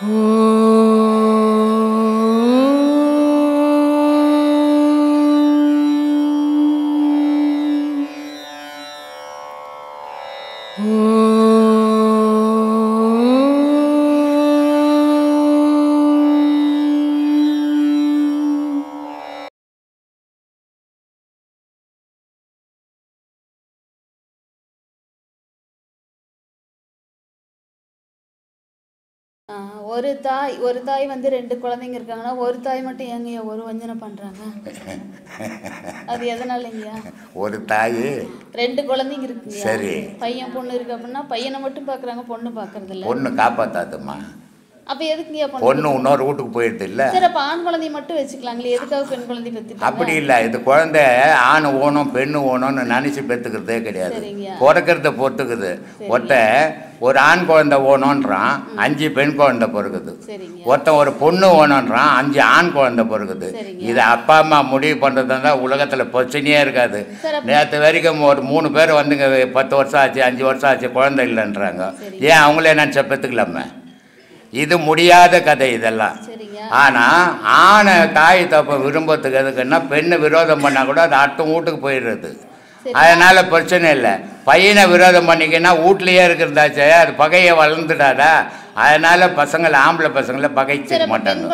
ஒரு தாய் வந்து 2 குழந்தைங்க இருக்காங்கன்னா ஒரு தாய் மட்டும் ஏங்கய்யா ஒரு வஞ்சனை பண்றாங்க? அது எதனாலங்கய்யா? ஒரு தாய் 2 குழந்தைங்க இருக்குங்க. சரி, பையன் பொண்ணு இருக்கு அப்படின்னா பையனை மட்டும் பாக்குறாங்க, பொண்ணு பாக்குறது இல்ல. பொண்ணு காப்பாத்தாதுமா. அப்ப எதுக்குங்கய்யா பொண்ணு இன்னொரு வீட்டுக்கு போயிடுது இல்ல? சரி, அப்ப ஆண் குழந்தைய மட்டும் வச்சுக்கலாங்களே, எதுக்காக பெண் குழந்தை பெத்துட்டாங்க? அப்படி இல்லை. இது குழந்தை ஆண் ஓணும் பெண்ணு ஓணும்னு நினச்சி பெற்றுக்கிறதே கிடையாது. பிறக்கிறத பொறுத்துக்குது. ஒரு ஆண் குழந்தை ஓணுன்றான், 5 பெண் குழந்தை பிறகுது. ஒருத்தன் ஒரு பொண்ணு ஓணுன்றான், 5 ஆண் குழந்தை பிறகுது. இது அப்பா அம்மா முடிவு பண்ணுறது தான் உலகத்தில் பிரச்சனையே இருக்காது. நேற்று வரைக்கும் ஒரு 3 பேர் வந்துங்க 10 வருஷம் ஆச்சு 5 வருஷம் ஆச்சு குழந்தை இல்லைன்றாங்க. ஏன் அவங்களே நினச்சா பெற்றுக்கலாமே? இது முடியாத கதை இதெல்லாம். ஆனால் ஆணை தாய் தப்ப விரும்பத்துக்கு எதுக்குன்னா பெண்ணை விரோதம் பண்ணால் கூட அது அடுத்த வீட்டுக்கு போயிடுறது. அதனால் பிரச்சனை இல்லை. பையனை விரோதம் பண்ணிக்கின்னா வீட்லேயே இருக்கிறதாச்சே, அது பகையை வளர்ந்துடாதா? அதனால் பசங்களை ஆம்பளை பசங்களை பகைச்சிக்க மாட்டாங்க.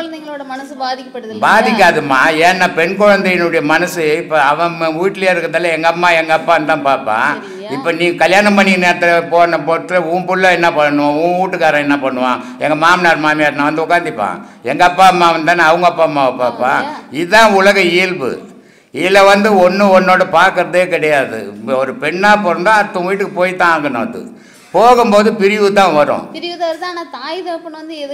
பாதிக்காதுமா. ஏன்னா பெண் குழந்தையினுடைய மனசு இப்போ அவன் வீட்லேயே இருக்கிறதால எங்கள் அம்மா எங்கள் அப்பான்னு தான் பார்ப்பான். இப்போ நீ கல்யாணம் பண்ணி நேரத்தில் போட்டு உன் புள்ள என்ன பண்ணுவான், உன் வீட்டுக்காரன் என்ன பண்ணுவான், எங்கள் மாமனார் மாமியார் நான் வந்து உட்காந்துப்பான். எங்கள் அப்பா அம்மா வந்தானே அவங்க அப்பா அம்மாவை பார்ப்பான். இதுதான் உலக இயல்பு. இதில் வந்து ஒன்னோட பார்க்கறதே கிடையாது. ஒரு பெண்ணாக பிறந்தா அடுத்த வீட்டுக்கு போய் தான் ஆகணும். அது போகும்போது பிரிவு தான் வரும்.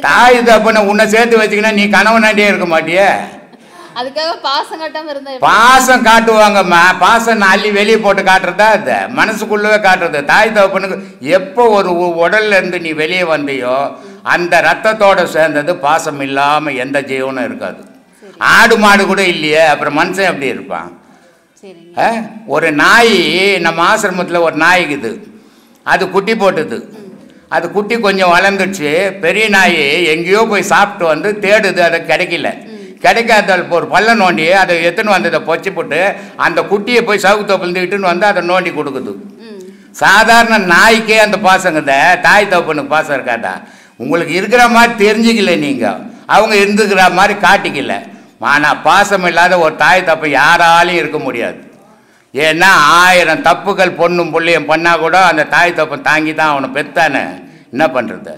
தாய் தகப்பனை உன்னை சேர்த்து வச்சுக்கினா நீ கணவனாண்டியே இருக்க மாட்டியே. அதுக்காக பாசம் காட்டாம இருந்தா பாசம் காட்டுவாங்கம்மா. பாசம் அள்ளி வெளியே போட்டு காட்டுறதா? அது மனசுக்குள்ளவே காட்டுறது. தாய் தகப்பனுக்கு எப்போ ஒரு உடல்ல இருந்து நீ வெளியே வந்தியோ அந்த ரத்தத்தோட சேர்ந்தது. பாசம் இல்லாமல் எந்த ஜீவனும் இருக்காது. ஆடு மாடு கூட இல்லையே, அப்புறம் மனுஷன் எப்படி இருப்பான்? ஒரு நாய், நம்ம ஆசிரமத்தில் ஒரு நாய்க்குது, அது குட்டி போட்டுது. அது குட்டி கொஞ்சம் வளர்ந்துடுச்சு. பெரிய நாய் எங்கேயோ போய் சாப்பிட்டு வந்து தேடுது, அதை கிடைக்கல. கிடைக்காத ஒரு பல்ல நோண்டி அதை எத்துன்னு வந்து அதை பொச்சி போட்டு அந்த குட்டியை போய் சவுக்கு தோப்பில் இட்டுன்னு வந்து அதை நோண்டி கொடுக்குது. சாதாரண நாய்க்கே அந்த பாசங்கத, தாய் தோப்பனுக்கு பாசம் இருக்காதா? உங்களுக்கு இருக்கிற மாதிரி தெரிஞ்சுக்கல, நீங்கள் அவங்க இருந்துக்கிற மாதிரி காட்டிக்கல. ஆனால் பாசம் இல்லாத ஒரு தாய் தப்பை யாராலையும் இருக்க முடியாது. ஏன்னா 1000 தப்புகள் பொண்ணும் பிள்ளையும் பண்ணால் கூட அந்த தாய் தப்பம் தாங்கி தான் அவனை பெத்தானே, என்ன பண்ணுறது?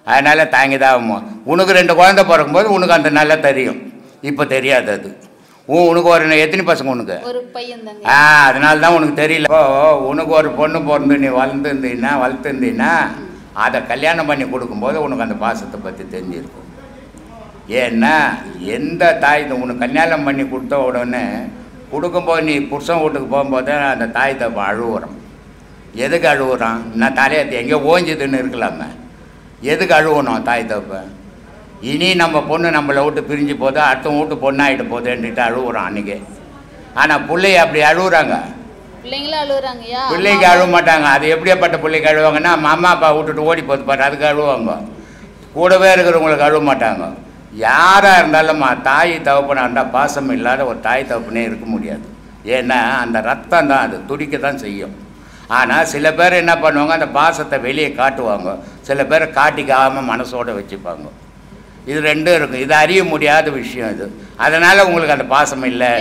அதனால் தாங்கி தான் ஆகும். உனக்கு 2 குழந்தை பிறக்கும்போது உனக்கு அந்த நல்லா தெரியும். இப்போ தெரியாது. அது உனக்கு ஒரு எத்தனை பசங்க? உனக்கு ஒரு பையன் தாங்க. அதனால தான் உனக்கு தெரியல. உனக்கு ஒரு பொண்ணு பிறந்து நீ வளர்த்துருந்தீன்னா அதை கல்யாணம் பண்ணி கொடுக்கும்போது உனக்கு அந்த பாசத்தை பற்றி தெரிஞ்சிருக்கும். ஏன்னா எந்த தாய் உனக்கு கல்யாணம் பண்ணி கொடுத்த உடனே கொடுக்கும்போது நீ புருஷன் வீட்டுக்கு போகும்போது அந்த தாய் தப்ப அழுவுறான். எதுக்கு அழுவுறான்? நான் தலையத்தை எங்கேயோ ஓஞ்சுதுன்னு இருக்கலாமே. எதுக்கு அழுவணும் தாய் தப்ப? இனி நம்ம பொண்ணு நம்மளை விட்டு பிரிஞ்சு போதோ அடுத்த வீட்டு பொண்ணாகிட்டு போதேன்ட்டு அழுவுறான் அன்றைக்கி. ஆனால் பிள்ளைய அப்படி அழுகுறாங்க. பிள்ளைக்கு அழுவ மாட்டாங்க. அது எப்படியாப்பட்ட பிள்ளைக்கு அழுவாங்கன்னா அம்மா அப்பா விட்டுட்டு ஓடி போது பாரு, அதுக்கு அழுவாங்க. கூடவே இருக்கிறவங்களுக்கு அழுவ மாட்டாங்க. யாராக இருந்தாலும் தாய் தகப்பனாக இருந்தால் பாசம் இல்லாத ஒரு தாய் தகப்பனே இருக்க முடியாது. ஏன்னா அந்த ரத்தம் தான், அது துடிக்க தான் செய்யும். ஆனால் சில பேர் என்ன பண்ணுவாங்க, அந்த பாசத்தை வெளியே காட்டுவாங்க. சில பேர் காட்டிக்காமல் மனசோடு வச்சுப்பாங்க. இது 2 இருக்கும். இது அறிய முடியாத விஷயம் இது. அதனால் உங்களுக்கு அந்த பாசம் இல்லை.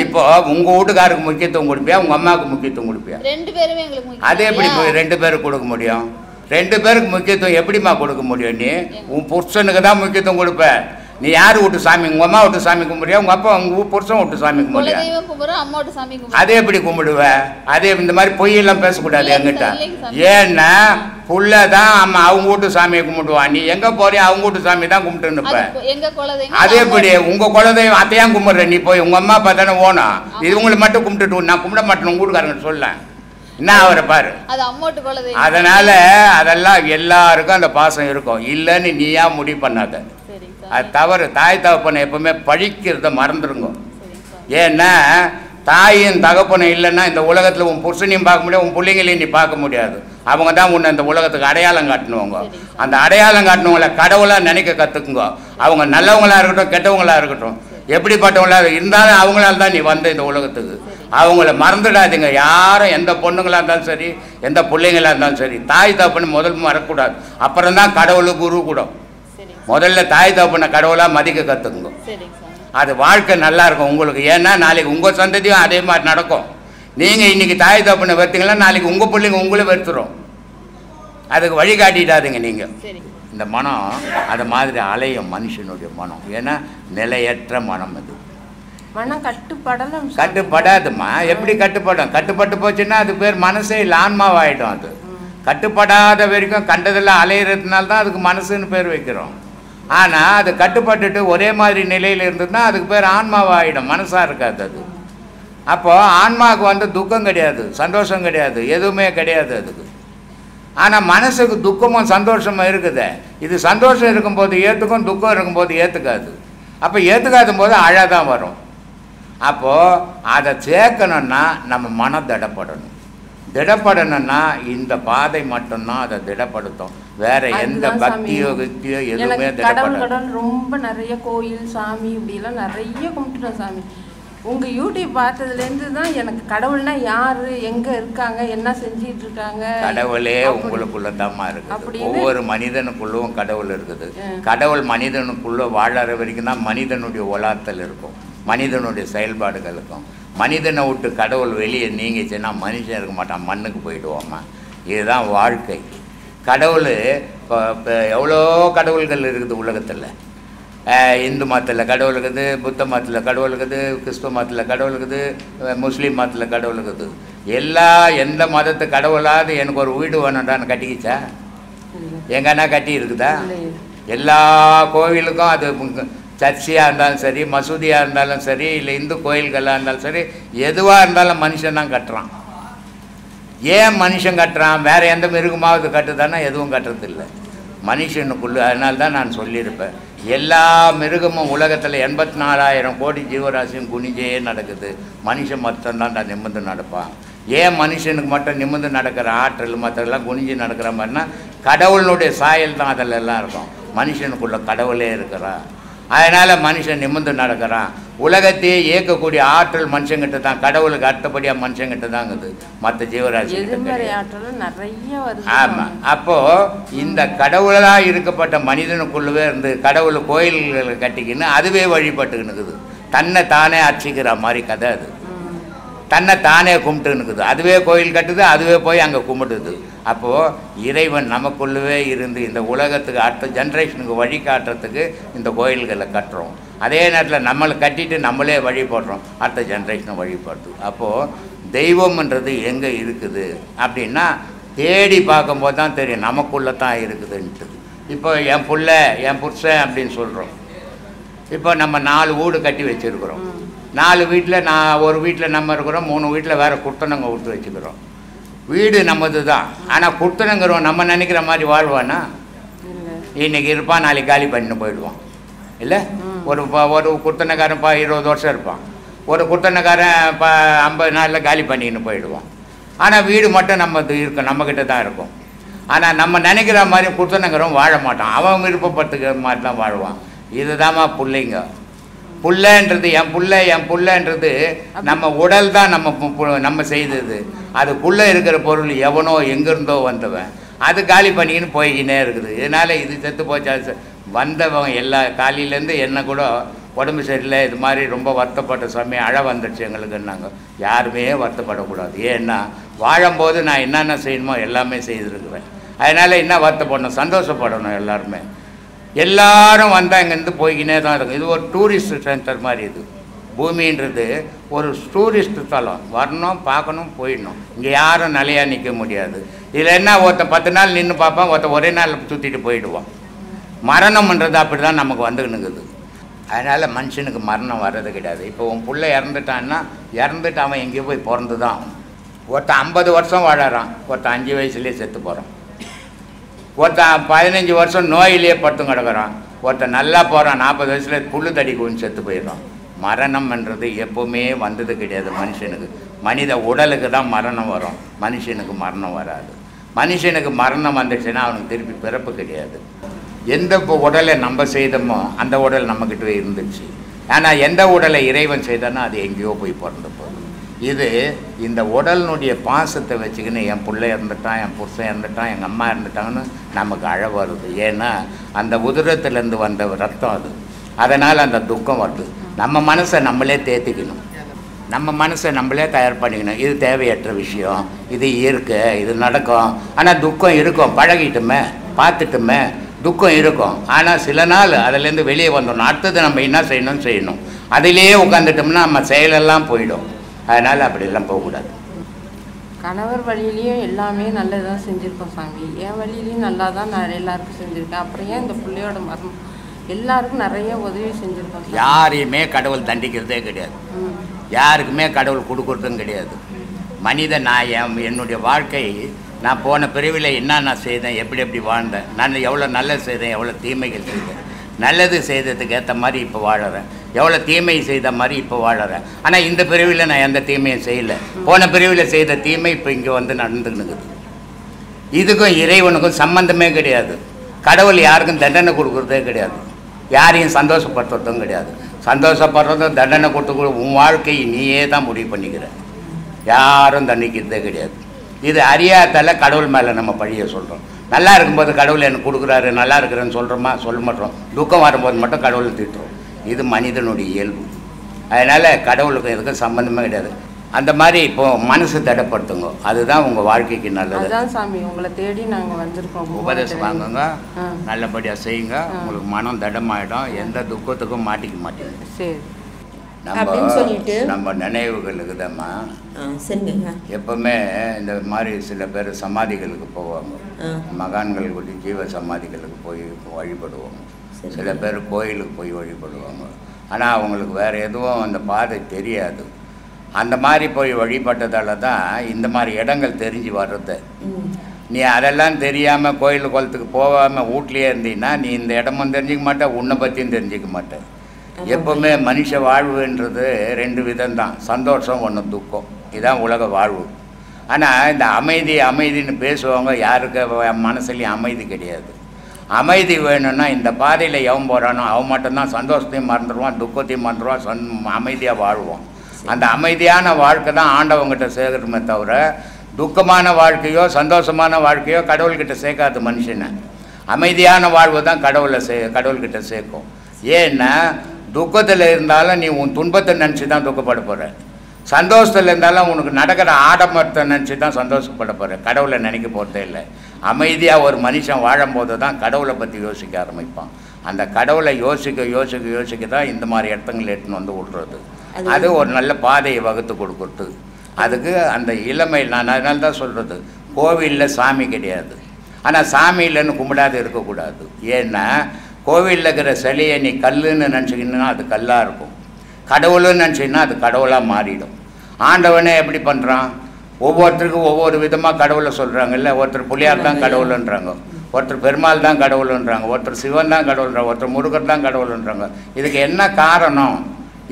இப்போ உங்கள் வீட்டுக்காருக்கு முக்கியத்துவம் கொடுப்பியா, உங்கள் அம்மாவுக்கு முக்கியத்துவம் கொடுப்பியா? 2 பேருமே எங்களுக்கு. அதே எப்படி 2 பேருக்கு கொடுக்க முடியும்? 2 பேருக்கு முக்கியத்துவம் எப்படிமா கொடுக்க முடியும்? நீ உன் புருஷனுக்கு தான் முக்கியத்துவம் கொடுப்ப. நீ யார் விட்டு சாமி? உங்கள் அம்மா விட்டு சாமி கும்பிடுறியா, உங்கள் அப்பா உங்கள் புருஷன் விட்டு சாமி கும்பிடுறியா? அதே எப்படி கும்பிடுவ? அதே இந்த மாதிரி பொய்யெல்லாம் பேசக்கூடாது என்கிட்ட. ஏன்னா புள்ள தான் அம்மா அவங்க வீட்டு சாமியை கும்பிடுவான். நீ எங்கே போறியா அவங்க வீட்டு சாமி தான் கும்பிட்டுன்னுப்ப. அதே எப்படி உங்கள் குலதெய்வம் அத்தையான் கும்பிட்ற? நீ போய் உங்கள் அம்மா அப்பா தானே ஓணும். இது உங்களை மட்டும் கும்பிட்டுட்டு நான் கும்பிட மாட்டேன் உங்கள் வீட்டுக்காரங்க சொல்ல என்ன அவரை பாரு. அதனால அதெல்லாம் எல்லாருக்கும் அந்த பாசம் இருக்கும். இல்லைன்னு நீயா முடிவு பண்ணாத. அது தவறு. தாய் தகப்பனை எப்பவுமே பழிக்கிறத மறந்துடுங்க. ஏன்னா தாயும் தகப்பனும் இல்லைன்னா இந்த உலகத்தில் உன் புருஷனையும் பார்க்க முடியாது, உன் பிள்ளைங்களையும் நீ பார்க்க முடியாது. அவங்க தான் உன்னை இந்த உலகத்துக்கு அடையாளம் காட்டணுவங்க. அந்த அடையாளம் காட்டணுவங்கள கடவுளாக நினைக்க கற்றுக்குங்க. அவங்க நல்லவங்களா இருக்கட்டும் கெட்டவங்களா இருக்கட்டும், எப்படிப்பட்டவங்களா இருந்தாலும் அவங்களால தான் நீ வந்த இந்த உலகத்துக்கு. அவங்கள மறந்துடாதீங்க. யாரும் எந்த பொண்ணுங்களாக இருந்தாலும் சரி, எந்த பிள்ளைங்களாக இருந்தாலும் சரி, தாய் தகப்பன்னு முதல் மறக்கக்கூடாது. அப்புறம் தான் கடவுள் குரு கூட. முதல்ல தாய் தகப்பனை கடவுளாக மதிக்க கற்றுக்குங்க. அது வாழ்க்கை நல்லா இருக்கும் உங்களுக்கு. ஏன்னா நாளைக்கு உங்கள் சந்ததியும் அதே மாதிரி நடக்கும். நீங்கள் இன்றைக்கி தாய் தகப்பனை வெறுத்தீங்கன்னா நாளைக்கு உங்கள் பிள்ளைங்க உங்களே வெறுத்துரும். அதுக்கு வழிகாட்டிடாதீங்க நீங்கள். இந்த மனம் அது மாதிரி அலையும் மனுஷனுடைய மனம். ஏன்னா நிலையற்ற மனம் அது. மனம் கட்டுப்படலாம். கட்டுப்படாதுமா. எப்படி கட்டுப்படும்? கட்டுப்பட்டு போச்சுன்னா அது பேர் மனசே இல்லை, ஆன்மாவாயிடும். அது கட்டுப்படாத வரைக்கும் கண்டதெல்லாம் அலையிறதுனால தான் அதுக்கு மனசுன்னு பேர் வைக்கிறோம். ஆனால் அது கட்டுப்பட்டுட்டு ஒரே மாதிரி நிலையில் இருந்ததுன்னா அதுக்கு பேர் ஆன்மாவாயிடும், மனசாக இருக்காது அது. அப்போது ஆன்மாவுக்கு வந்து துக்கம் கிடையாது, சந்தோஷம் கிடையாது, எதுவுமே கிடையாது அதுக்கு. ஆனால் மனசுக்கு துக்கமும் சந்தோஷமும் இருக்குது. இது சந்தோஷம் இருக்கும்போது ஏற்றுக்கும், துக்கம் இருக்கும்போது ஏற்றுக்காது. அப்போ ஏற்றுக்காத போது அழதான் வரும். அப்போது அதை சேர்க்கணுன்னா நம்ம மனம் திடப்படணும். திடப்படணும்னா இந்த பாதை மட்டும்தான் அதை திடப்படுத்தும். வேற எந்த பக்தியோ கித்தியோ எதுவுமே திடப்படாது. ரொம்ப நிறைய கோயில் சாமி இப்படிலாம் நிறைய கும்பிட்டுட்டோம் சாமி. உங்கள் யூடியூப் பார்த்ததுலேருந்து தான் எனக்கு கடவுள்னா யார், எங்கே இருக்காங்க, என்ன செஞ்சிட்டு இருக்காங்க. கடவுளே உங்களுக்குள்ள தாம்மா இருக்குது. ஒவ்வொரு மனிதனுக்குள்ளும் கடவுள் இருக்குது. கடவுள் மனிதனுக்குள்ள வாழற வரைக்கும் தான் மனிதனுடைய உலாத்தல் இருக்கும், மனிதனுடைய செயல்பாடுகள் இருக்கும். மனிதனை விட்டு கடவுள் வெளியே நீங்கிச்சுன்னா மனுஷன் இருக்க மாட்டான், மண்ணுக்கு போயிடுவோம்மா. இதுதான் வாழ்க்கை. கடவுள் இப்போ எவ்வளோ கடவுள்கள் இருக்குது உலகத்தில். இந்து மதத்தில் கடவுள் இருக்குது, புத்த மதத்தில் கடவுள் இருக்குது, கிறிஸ்துவ மதத்தில் கடவுள் இருக்குது, முஸ்லீம் மதத்தில் கடவுள் இருக்குது. எந்த மதத்து கடவுளாவது எனக்கு ஒரு வீடு வேணும்டான்னு கட்டிக்கிச்சா? எங்கன்னா கட்டி இருக்குதா? எல்லா கோவிலுக்கும் அது சர்ச்சியாக இருந்தாலும் சரி, மசூதியாக இருந்தாலும் சரி, இல்லை இந்து கோயில்களாக இருந்தாலும் சரி, எதுவாக இருந்தாலும் மனுஷன் தான் கட்டுறான். ஏன் மனுஷன் கட்டுறான்? வேறு எந்த மிருகமாவது கட்டுதானா? எதுவும் கட்டுறதில்லை மனுஷனுக்குள்ளே. அதனால தான் நான் சொல்லியிருப்பேன், எல்லா மிருகமும் உலகத்தில் 84,000 கோடி ஜீவராசியும் குனிஞ்சே நடக்குது. மனுஷன் மட்டும்தான் தான் நிமிர்ந்து நடப்பான். ஏன் மனுஷனுக்கு மட்டும் நிமிர்ந்து நடக்கிற ஆற்றல் மற்றெல்லாம் குனிஞ்சு நடக்கிற மாதிரினா கடவுளுடைய சாயல் தான் அதில் எல்லாம் இருக்கும். மனுஷனுக்குள்ளே கடவுளே இருக்கிறான். அதனால் மனுஷன் நிமிர்ந்து நடக்கிறான். உலகத்தையே இயக்கக்கூடிய ஆற்றல் மனுஷங்கிட்ட தான். கடவுளுக்கு அடுத்தபடியாக மனுஷங்கிட்ட தாங்குது, மற்ற ஜீவராசி. ஆமாம். அப்போது இந்த கடவுளாக இருக்கப்பட்ட மனிதனுக்குள்ளவே இருந்து கடவுள் கோயில்களை கட்டிக்கின்னு அதுவே வழிபட்டுக்கினுக்குது. தன்னை தானே அர்ச்சிக்கிற மாதிரி கதை அது. தன்னை தானே கும்பிட்டுன்னுக்குது. அதுவே கோயில் கட்டுது, அதுவே போய் அங்கே கும்பிட்டுது. அப்போது இறைவன் நமக்குள்ளவே இருந்து இந்த உலகத்துக்கு அடுத்த ஜென்ரேஷனுக்கு வழி காட்டுறதுக்கு இந்த கோயில்களை கட்டுறோம். அதே நேரத்தில் நம்மளை கட்டிட்டு நம்மளே வழிபடுறோம், அடுத்த ஜென்ரேஷனை வழிபடுறது. அப்போது தெய்வம்ன்றது எங்கே இருக்குது அப்படின்னா தேடி பார்க்கும்போது தான் தெரியும் நமக்குள்ளே தான் இருக்குதுன்ட்டு. இப்போ என் புள்ள என் புருஷன் அப்படின்னு சொல்கிறோம். இப்போ நம்ம 4 வீடு கட்டி வச்சுருக்குறோம். 4 வீட்டில் ஒரு வீட்டில் நம்ம இருக்கிறோம், 3 வீட்டில் வேறு குர்த்தனங்க கொடுத்து வச்சுக்கிறோம். வீடு நம்மது தான். ஆனால் குர்த்தனங்கிறோம் நம்ம நினைக்கிற மாதிரி வாழ்வானா? இன்றைக்கி இருப்பான், நாளைக்கு காலி பண்ணிட்டு போயிடுவான். இல்லை, ஒரு குர்த்தனக்காரன் 20 வருஷம் இருப்பான், ஒரு குர்த்தனக்காரன் 50 நாளில் காலி பண்ணின்னு போயிடுவான். ஆனால் வீடு மட்டும் நம்மது இருக்கும், நம்மக்கிட்ட தான் இருக்கும். ஆனால் நம்ம நினைக்கிற மாதிரி குர்த்தனங்கிறவன் வாழ மாட்டான், அவன் விருப்பப்படுத்துக்கிற மாதிரி தான் வாழ்வான். இதுதாம்மா பிள்ளைங்க. புள்ளன்றது என் புள்ளன்றது நம்ம உடல் தான் நம்ம செய்தது. அதுக்குள்ளே இருக்கிற பொருள் எவனோ எங்கேருந்தோ வந்தவன், அது காலி பண்ணிக்கின்னு போய்கினே இருக்குது. இதனால் இது செத்து போச்சா? வந்தவன் எல்லா காலையிலேருந்து என்ன கூட உடம்பு சரியில்லை, இது மாதிரி ரொம்ப வருத்தப்பட்ட சமயம் அழ வந்துடுச்சு எங்களுக்குன்னாங்க. யாருமே வருத்தப்படக்கூடாது. ஏன்னா வாழும்போது நான் என்னென்ன செய்யணுமோ எல்லாமே செய்திருக்கிறேன். அதனால் என்ன வருத்தப்படணும்? சந்தோஷப்படணும். எல்லாரும் வந்தால் இங்கேருந்து போய்கினே தான் இருக்கும். இது ஒரு டூரிஸ்ட் சென்டர் மாதிரி. இது பூமின்றது ஒரு டூரிஸ்ட் தலம். வரணும், பார்க்கணும், போயிடணும். இங்கே யாரும் நிலையாக நிற்க முடியாது. இதில் என்ன, ஒருத்தன் 10 நாள் நின்று பார்ப்பான், ஒருத்தன் ஒரே நாள் சுற்றிட்டு போயிடுவான். மரணம்ன்றது அப்படி தான் நமக்கு வந்துக்கினுக்குது. அதனால் மனுஷனுக்கு மரணம் வர்றது கிடையாது. இப்போ உன் பிள்ளை இறந்துட்டான்னா இறந்துட்டு அவன் எங்கேயோ போய் பிறந்து தான் ஆகும். ஒருத்தன் 50 வருஷம் வாழறான், ஒருத்தன் 5 வயசுலேயே செத்து போகிறான். ஒருத்தன் 15 வருஷம் நோயிலேயே படுத்து கிடக்கிறான். ஒருத்தன் நல்லா போகிறான், 40 வயசில் புல்லு தடி கொஞ்சம் செத்து போயிடுறான். மரணம்ன்றது எப்போவுமே வந்தது கிடையாது மனுஷனுக்கு. மனித உடலுக்கு தான் மரணம் வரும், மனுஷனுக்கு மரணம் வராது. மனுஷனுக்கு மரணம் வந்துடுச்சுன்னா அவனுக்கு திருப்பி பிறப்பு கிடையாது. எந்த உடலை நம்ம செய்தோமோ அந்த உடல் நம்மக்கிட்ட இருந்துச்சு. ஆனால் எந்த உடலை இறைவன் செய்தானோ அது எங்கேயோ போய் பிறந்து போகுது. இது இந்த உடலினுடைய பாசத்தை வச்சுக்கின்னு என் பிள்ளை இறந்துட்டான், என் புருஷன் இறந்துட்டான், எங்கள் அம்மா இறந்துட்டாங்கன்னு நமக்கு அழ வருது. ஏன்னா அந்த உதிரத்துலேருந்து வந்த ரத்தம் அது. அதனால் அந்த துக்கம் வருது. நம்ம மனசை நம்மளே தேத்திக்கணும், நம்ம மனசை நம்மளே தயார் பண்ணிக்கணும். இது தேவையற்ற விஷயம், இது இயற்கை, இது நடக்கும். ஆனால் துக்கம் இருக்கும், பழகிட்டுமே, பார்த்துட்டுமே, துக்கம் இருக்கும். ஆனால் சில நாள் அதிலேருந்து வெளியே வந்துடணும். அடுத்தது நம்ம என்ன செய்யணும். அதிலேயே உட்காந்துட்டோம்னா நம்ம செயலெல்லாம் போயிடும். அதனால் அப்படிலாம் போகக்கூடாது. கணவர் வழியிலையும் எல்லாமே நல்லதாக செஞ்சுருக்கோம் சாமி. என் வழியிலையும் நல்லா தான் நான் எல்லாருக்கும் செஞ்சுருக்கேன். அப்புறம் ஏன் இந்த பிள்ளையோட மரணம் எல்லாருக்கும் நிறைய உதவி செஞ்சுருக்கோம். யாரையுமே கடவுள் தண்டிக்கிறதே கிடையாது, யாருக்குமே கடவுள் கொடுக்குறதும் கிடையாது. மனிதன் நான் என்னுடைய வாழ்க்கை, நான் போன பிரிவில் என்ன நான் செய்தேன், எப்படி வாழ்ந்தேன், நான் எவ்வளோ நல்லது செய்தேன், எவ்வளோ தீமைகள் செய்தேன். நல்லது செய்ததுக்கு ஏற்ற மாதிரி இப்போ வாழறேன், எவ்வளோ தீமை செய்த மாதிரி இப்போ வாழறேன். ஆனால் இந்த பிரிவில் நான் எந்த தீமையும் செய்யலை. போன பிரிவில் செய்த தீமை இப்போ இங்கே வந்து நடந்துக்கினுக்குது. இதுக்கும் இறைவனுக்கும் சம்பந்தமே கிடையாது. கடவுள் யாருக்கும் தண்டனை கொடுக்குறதே கிடையாது, யாரையும் சந்தோஷப்படுத்துறதும் கிடையாது. சந்தோஷப்படுறதும் தண்டனை கொடுத்து உன் வாழ்க்கையை நீயே தான் முடிவு பண்ணிக்கிற, யாரும் தண்டிக்கிறதே கிடையாது. இது அறியாதால கடவுள் மேலே நம்ம பழிய சொல்கிறோம். நல்லா இருக்கும்போது கடவுள் எனக்கு கொடுக்குறாரு, நல்லா இருக்கிறேன்னு சொல்கிறோமா, சொல்ல மாட்டோம். துக்கம் வரும்போது மட்டும் கடவுளை திட்டுறோம். இது மனிதனுடைய இயல்பு. அதனால் கடவுளுக்கு எதுக்கும் சம்பந்தமே கிடையாது. அந்த மாதிரி இப்போது மனசு தடைப்படுத்துங்க, அதுதான் உங்கள் வாழ்க்கைக்கு நல்லது. அதுதான் சாமி உங்களை தேடி நாங்கள் வந்திருக்கோம். உபதேசம் வாங்குங்க, நல்லபடியாக செய்யுங்க, உங்களுக்கு மனம் தடமாயிடும், எந்த துக்கத்துக்கும் மாட்டிக்க மாட்டீங்க. சரி, நம்ம நினைவுகளுக்கு தான்மா. சரிங்க. எப்பவுமே இந்த மாதிரி சில பேர் சமாதிகளுக்கு போவாங்க, மகான்கள் கூட்டி ஜீவ சமாதிகளுக்கு போய் வழிபடுவாங்க. சில பேர் கோயிலுக்கு போய் வழிபடுவாங்க. ஆனால் அவங்களுக்கு வேறு எதுவும் அந்த பாதை தெரியாது. அந்த மாதிரி போய் வழிபட்டதால தான் இந்த மாதிரி இடங்கள் தெரிஞ்சு வர்றது. நீ அதெல்லாம் தெரியாமல் கோயில் குளத்துக்கு போகாமல் வீட்லேயே இருந்தீங்கன்னா நீ இந்த இடமும் தெரிஞ்சிக்க மாட்டே, உன்னை பற்றியும் தெரிஞ்சிக்க மாட்டேன். எப்போவுமே மனுஷ வாழ்வுன்றது ரெண்டு விதம்தான், சந்தோஷம் ஒன்று துக்கம், இதுதான் உலக வாழ்வு. ஆனால் இந்த அமைதின்னு பேசுவாங்க, யாருக்கு மனசுலேயும் அமைதி கிடையாது. அமைதி வேணும்னா இந்த பாதையில் எவன் போகிறானோ அவன் மட்டும்தான் சந்தோஷத்தையும் மறந்துடுவான், துக்கத்தையும் மறந்துடுவான், அமைதியாக வாழ்வான். அந்த அமைதியான வாழ்க்கை தான் ஆண்டவங்கிட்ட சேர்க்கணுமே தவிர துக்கமான வாழ்க்கையோ சந்தோஷமான வாழ்க்கையோ கடவுள்கிட்ட சேர்க்காது மனுஷனை. அமைதியான வாழ்வு தான் கடவுள்கிட்ட சேர்க்கும். ஏன்னா துக்கத்தில் இருந்தாலும் நீ உன் துன்பத்தை நினச்சி தான் துக்கப்பட போகிற, சந்தோஷத்தில் இருந்தாலும் உனக்கு நடக்கிற ஆடம்பரத்தை நினச்சி தான் சந்தோஷப்பட போகிற, கடவுளை நினைக்க போகிறதே இல்லை. அமைதியாக ஒரு மனுஷன் வாழும்போது தான் கடவுளை பற்றி யோசிக்க ஆரம்பிப்பான். அந்த கடவுளை யோசிக்க தான் இந்த மாதிரி இடத்துங்களை எடுத்துன்னு வந்து விட்றது. அது ஒரு நல்ல பாதையை வகுத்து கொடுக்குறது. அதுக்கு அந்த இளமை, நான் அதனால தான் சொல்கிறது, கோவிலில் சாமி கிடையாது. ஆனால் சாமி இல்லைன்னு கும்பிடாது இருக்கக்கூடாது. ஏன்னா கோவிலில் இருக்கிற சிலையை நீ கல்லுன்னு நினச்சிக்கின்னா அது கல்லாக இருக்கும், கடவுளுன்னு நினச்சிங்கன்னா அது கடவுளாக மாறிடும். ஆண்டவனே எப்படி பண்ணுறான், ஒவ்வொருத்தருக்கும் ஒவ்வொரு விதமாக கடவுளை சொல்கிறாங்கல்ல. ஒருத்தர் புலியார் தான் கடவுளுன்றாங்க, ஒருத்தர் பெருமாள் தான் கடவுளுன்றாங்க, ஒருத்தர் சிவன் தான் கடவுள்ன்றாங்க, ஒருத்தர் முருகர் தான் கடவுளுன்றாங்க. இதுக்கு என்ன காரணம்?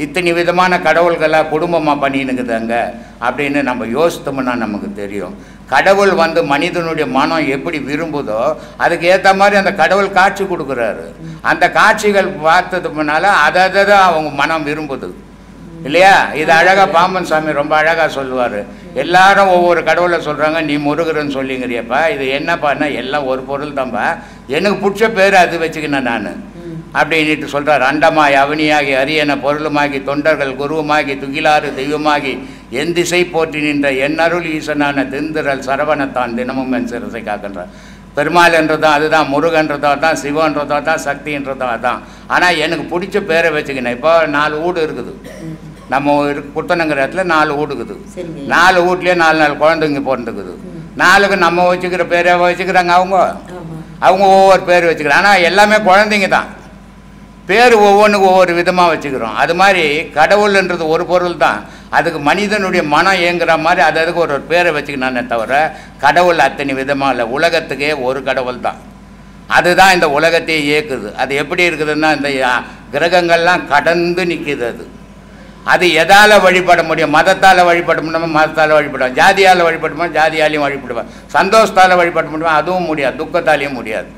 இத்தனை விதமான கடவுள்களாக குடும்பமாக பண்ணினுக்குது அங்கே அப்படின்னு நம்ம யோசித்தோம்னா நமக்கு தெரியும். கடவுள் வந்து மனிதனுடைய மனம் எப்படி விரும்புதோ அதுக்கு ஏற்ற மாதிரி அந்த கடவுள் காட்சி கொடுக்குறாரு. அந்த காட்சிகள் பார்த்தது முன்னால் அதை தான் அவங்க மனம் விரும்புது இல்லையா? இது அழகாக பாம்பன் சாமி ரொம்ப அழகாக சொல்லுவார். எல்லாரும் ஒவ்வொரு கடவுளை சொல்கிறாங்க, நீ முருகர்னு சொல்லிங்கிறியப்பா, இது என்னப்பான்னா எல்லாம் ஒரு பொருள் தான்ப்பா, எனக்கு பிடிச்ச பேர் அது வச்சுக்கினேன் நான் அப்படின்ட்டு சொல்கிறார். அண்டமாய் அவனியாகி அரியன பொருளுமாகி தொண்டர்கள் குருவுமாகி துகிலாறு தெய்வமாகி என் திசை போற்றி நின்ற என் அருள் ஈசனான திந்திரல் சரவணத்தான் தினமும் என் சிரசை காக்கின்றார். பெருமாள் என்றதும் அதுதான், முருகன்றதோ தான், சிவன்றதோ தான், சக்தின்றதோ அதான். ஆனால் எனக்கு பிடிச்ச பேரை வச்சுக்கினேன். இப்போ 4 வீடு இருக்குது, நம்ம குத்தனங்கிற இடத்துல 4 வீடு இருக்குது. 4 வீட்லேயே 4 குழந்தைங்க பிறந்துக்குது. 4க்கு நம்ம வச்சுக்கிற பேரை வச்சுக்கிறாங்க, அவங்க ஒவ்வொரு பேர் வச்சுக்கிறாங்க. ஆனால் எல்லாமே குழந்தைங்க தான், பேர் ஒவ்வொன்றுக்கும் ஒவ்வொரு விதமாக வச்சுக்கிறோம். அது மாதிரி கடவுள்ன்றது ஒரு பொருள் தான், அதுக்கு மனிதனுடைய மனம் ஏங்குற மாதிரி அதுக்கு ஒரு பேரை வச்சுக்கினானே தவிர கடவுள் அத்தனை விதமாக இல்லை. உலகத்துக்கே ஒரு கடவுள் தான், அதுதான் இந்த உலகத்தையே இயக்குது. அது எப்படி இருக்குதுன்னா இந்த கிரகங்கள்லாம் கடந்து நிற்கிது. அது அது எதால் வழிபட முடியும்? மதத்தால் வழிபட முடியுமா? மதத்தால் வழிபடுவோம். ஜாதியால் வழிபடுமா? ஜாதியாலையும் வழிபடுவேன். சந்தோஷத்தால் வழிபட முடியுமா? அதுவும் முடியாது. துக்கத்தாலையும் முடியாது.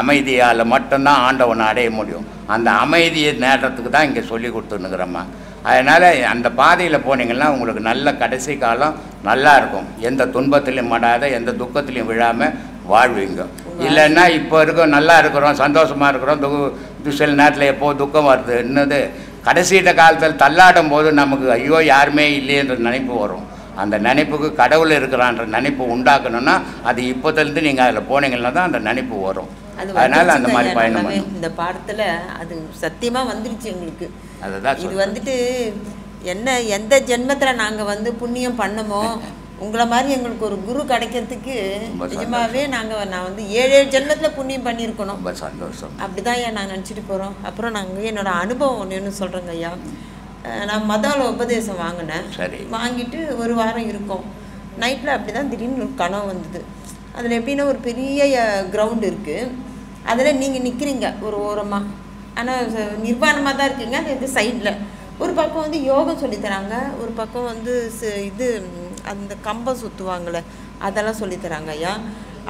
அமைதியால் மட்டும்தான் ஆண்டவனை அடைய முடியும். அந்த அமைதியை நேரத்துக்கு தான் இங்கே சொல்லி கொடுத்துன்னுக்குறோம்மா. அதனால் அந்த பாதையில் போனீங்கன்னா உங்களுக்கு நல்ல கடைசி காலம் நல்லா இருக்கும். எந்த துன்பத்திலையும் மடாத, எந்த துக்கத்திலையும் விழாமல் வாழ்வீங்க. இல்லைன்னா இப்போ இருக்கோம், நல்லா இருக்கிறோம், சந்தோஷமாக இருக்கிறோம், சில நேரத்தில் எப்போ துக்கம் வருது என்னது கடைசிட்ட காலத்தில் தள்ளாடும் போது நமக்கு ஐயோ யாருமே இல்லையன்ற நினைப்பு வரும். அந்த நினைப்புக்கு கடவுள் இருக்கிறான்ற நினைப்பு உண்டாக்கணும்னா அது இப்போதுலேருந்து நீங்கள் அதில் போனீங்கன்னா தான் அந்த நினைப்பு வரும். அதனால் அந்த மாதிரி பயணம் இந்த பாடத்தில் அது சத்தியமாக வந்துருச்சு எங்களுக்கு. அதுதான் இது வந்துட்டு என்ன எந்த ஜென்மத்தில் நாங்கள் புண்ணியம் பண்ணமோ உங்களை மாதிரி எங்களுக்கு ஒரு குரு கிடைக்கிறதுக்கு நிஜமாவே நான் 7 ஜென்மத்தில் புண்ணியம் பண்ணியிருக்கணும். ரொம்ப சந்தோஷம். அப்படிதான் நான் நினச்சிட்டு போகிறோம். அப்புறம் நாங்கள் என்னோட அனுபவம் ஒன்று சொல்கிறேங்க ஐயா. நான் மதால உபதேசம் வாங்கினேன். வாங்கிட்டு ஒரு வாரம் இருக்கோம். நைட்டில் அப்படி தான் திடீர்னு ஒரு கனவு வந்தது. அதில் எப்படின்னா ஒரு பெரிய கிரவுண்டு இருக்குது. அதில் நீங்கள் நிற்கிறீங்க ஒரு ஓரமாக, ஆனால் நிர்வாணமாக தான் இருக்கீங்க. அது இது சைடில் ஒரு பக்கம் யோகம் சொல்லித்தராங்க, ஒரு பக்கம் இது அந்த கம்பம் சுற்றுவாங்களே அதெல்லாம் சொல்லித்தராங்க ஐயா.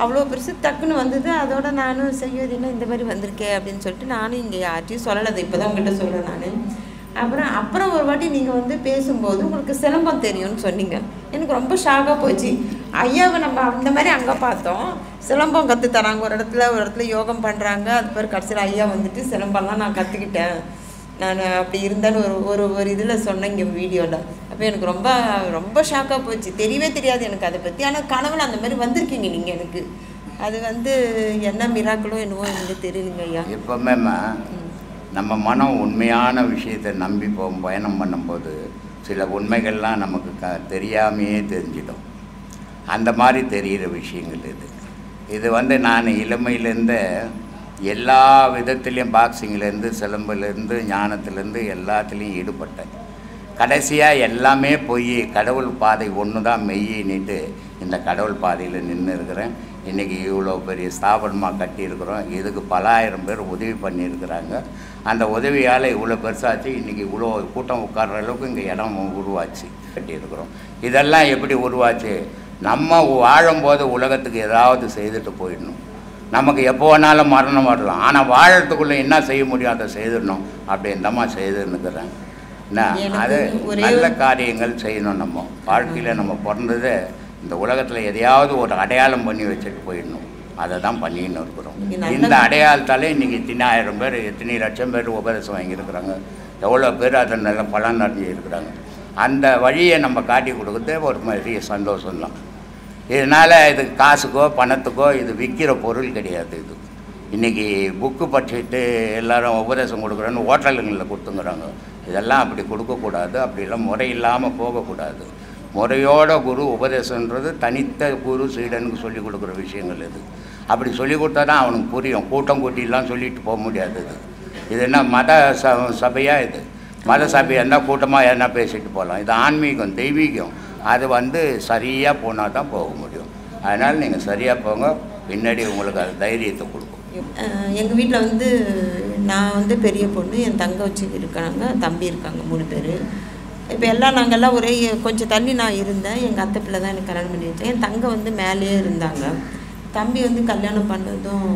அவ்வளோ பெருசு டக்குன்னு வந்தது. அதோட நானும் செய்வதில்லை இந்த மாதிரி வந்திருக்கேன் அப்படின்னு சொல்லிட்டு நானும் இங்கே யார்ட்டையும் சொல்லலை. அதை இப்போ தான் உங்கள்கிட்ட சொல்கிறேன் நான். அப்புறம் ஒரு வாட்டி நீங்கள் பேசும்போது உங்களுக்கு சிலம்பம் தெரியும்னு சொன்னீங்க. எனக்கு ரொம்ப ஷாக்காக போச்சு. ஐயாவை நம்ம அந்த மாதிரி அங்கே பார்த்தோம், சிலம்பம் கற்றுத்தராங்க ஒரு இடத்துல யோகம் பண்ணுறாங்க. அது பேர் கடைசியில் ஐயா சிலம்பம்லாம் நான் கற்றுக்கிட்டேன், நான் அப்படி இருந்தேன்னு ஒரு ஒரு இதில் சொன்னேங்க வீடியோவில். அப்போ எனக்கு ரொம்ப ரொம்ப ஷாக்காக போச்சு. தெரியவே தெரியாது எனக்கு அதை பற்றி. ஆனால் கனவுல அந்த மாதிரி வந்திருக்கீங்க நீங்கள். எனக்கு அது என்ன மிராக்களோ என்னவோ எனக்கு தெரியலைங்க ஐயா. எப்போவுமே நம்ம மனம் உண்மையான விஷயத்தை நம்பி பயணம் பண்ணும்போது சில உண்மைகள்லாம் நமக்கு தெரியாமையே தெரிஞ்சிடும். அந்த மாதிரி தெரிகிற விஷயங்கள் இது நான் இளமையிலேருந்து எல்லா விதத்துலேயும் பாக்ஸிங்லேருந்து சிலம்புலேருந்து ஞானத்துலேருந்து எல்லாத்துலேயும் ஈடுபட்டேன். கடைசியாக எல்லாமே போய் கடவுள் பாதை ஒன்று தான் மெய்யின்னுட்டு இந்த கடவுள் பாதையில் நின்று இருக்கிறேன். இன்றைக்கி இவ்வளோ பெரிய ஸ்தாபனமாக கட்டியிருக்கிறோம். இதுக்கு பல ஆயிரம் பேர் உதவி பண்ணியிருக்கிறாங்க. அந்த உதவியால் இவ்வளோ பெருசாச்சு. இன்றைக்கி இவ்வளோ கூட்டம் உட்கார்ற அளவுக்கு இங்கே இடம் உருவாச்சு, கட்டியிருக்கிறோம். இதெல்லாம் எப்படி உருவாச்சு? நம்ம வாழும்போது உலகத்துக்கு ஏதாவது செய்துட்டு போயிடணும். நமக்கு எப்போ வேணாலும் மரணம் வரலாம், ஆனால் வாழறதுக்குள்ளே என்ன செய்ய முடியும் அதை செய்திடணும். அப்படி இந்தம்மா செய்துன்னுக்கிறேன். என்ன அது நல்ல காரியங்கள் செய்யணும். நம்ம வாழ்க்கையில் நம்ம பிறந்தது இந்த உலகத்தில் எதையாவது ஒரு அடையாளம் பண்ணி வச்சுட்டு போயிடணும். அதை தான் பண்ணின்னு இருக்கிறோம். இந்த அடையாளத்தாலே இன்றைக்கி எத்தனை ஆயிரம் பேர், எத்தனை லட்சம் பேர் உபதேசம் வாங்கியிருக்கிறாங்க. எவ்வளோ பேர் அதை நல்ல பலன் அடைஞ்சி இருக்கிறாங்க. அந்த வழியை நம்ம காட்டி கொடுக்குறதே ஒரு பெரிய சந்தோஷம்தான். இதனால் இது காசுக்கோ பணத்துக்கோ இது விற்கிற பொருள் கிடையாது. இது இன்றைக்கி புக்கு படிச்சுட்டு எல்லோரும் உபதேசம் கொடுக்குறேன்னு ஹோட்டலுங்களில் கொடுத்துங்கிறாங்க. இதெல்லாம் அப்படி கொடுக்கக்கூடாது. அப்படிலாம் முறை இல்லாமல் போகக்கூடாது. முறையோட குரு உபதேசன்றது தனித்த குரு சீடனுக்கு சொல்லிக் கொடுக்குற விஷயங்கள் இது. அப்படி சொல்லிக் கொடுத்தா தான் அவனுக்கு புரியும். கூட்டம் கூட்டிலாம் சொல்லிட்டு போக முடியாது. இது என்ன மத சபையாக? இது மத சபையாக இருந்தால் கூட்டமாக என்ன பேசிட்டு போகலாம். இது ஆன்மீகம், தெய்வீகம். அது சரியாக போனால் தான் போக முடியும். அதனால் நீங்கள் சரியாக போங்க, பின்னாடி உங்களுக்கு அது தைரியத்தை கொடுக்கும். எங்கள் வீட்டில் நான் பெரிய பொண்ணு, என் தங்கச்சி இருக்காங்க, தம்பி இருக்காங்க, 3 பேர். இப்போ எல்லாம் நாங்கள்லாம் ஒரே கொஞ்சம் தள்ளி நான் இருந்தேன். எங்கள் அத்தை பிள்ளை தான் எனக்கு கல்யாணம் பண்ணி வச்சேன். என் தங்கை மேலேயே இருந்தாங்க. தம்பி கல்யாணம் பண்ணதும்